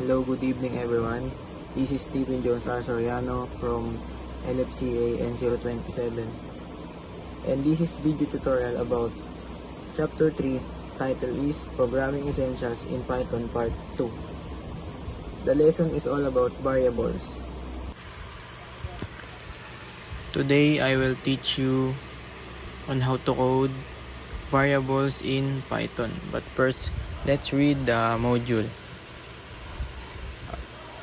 Hello, good evening everyone. This is Stephen Jones R. Soriano from LFCA211N027, and this is video tutorial about Chapter 3, title is Programming Essentials in Python Part 2. The lesson is all about variables. Today I will teach you on how to code variables in Python, but first let's read the module.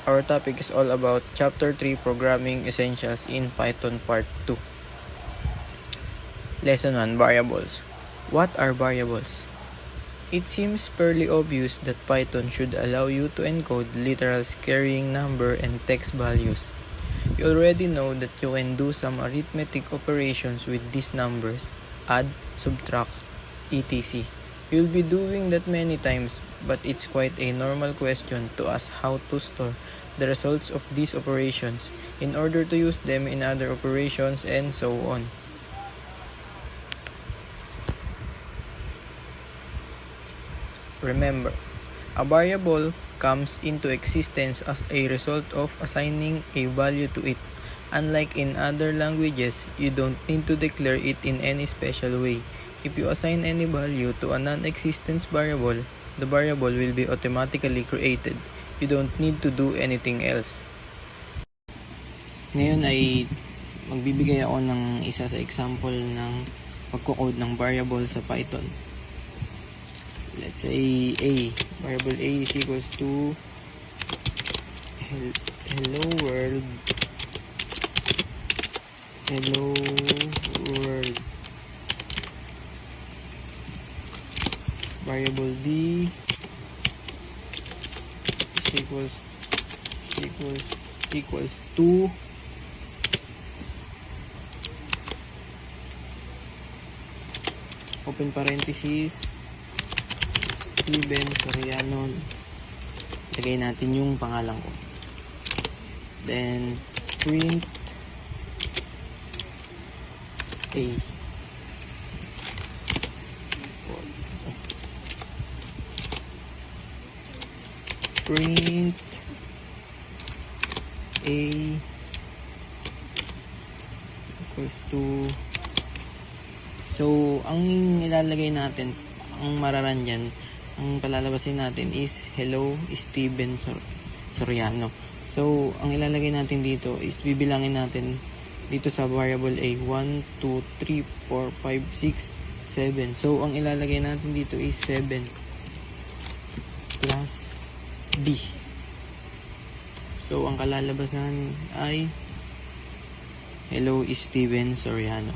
Our topic is all about Chapter 3 Programming Essentials in Python Part 2. Lesson 1, Variables. What are variables? It seems fairly obvious that Python should allow you to encode literals carrying number and text values. You already know that you can do some arithmetic operations with these numbers, add, subtract, etc. You'll be doing that many times, but it's quite a normal question to ask how to store the results of these operations in order to use them in other operations and so on. Remember, a variable comes into existence as a result of assigning a value to it. Unlike in other languages, you don't need to declare it in any special way. If you assign any value to a non-existent variable, the variable will be automatically created. You don't need to do anything else. Ngayon ay magbibigay ako ng isa sa example ng pagko-code ng variable sa Python. Let's say A. Variable A is equals to hello world. Hello world. Variable B is equals to open parenthesis Stephen Soriano. Lagay natin yung pangalan ko. Then print A. Print A equals to, so ang ilalagay natin, ang mararan dyan, ang palalabasin natin is hello Stephen Soriano. So ang ilalagay natin dito is bibilangin natin dito sa variable A 1, 2, 3, 4, 5, 6, 7. So ang ilalagay natin dito is 7 plus B. So ang kalalabasan ay hello Stephen Soriano.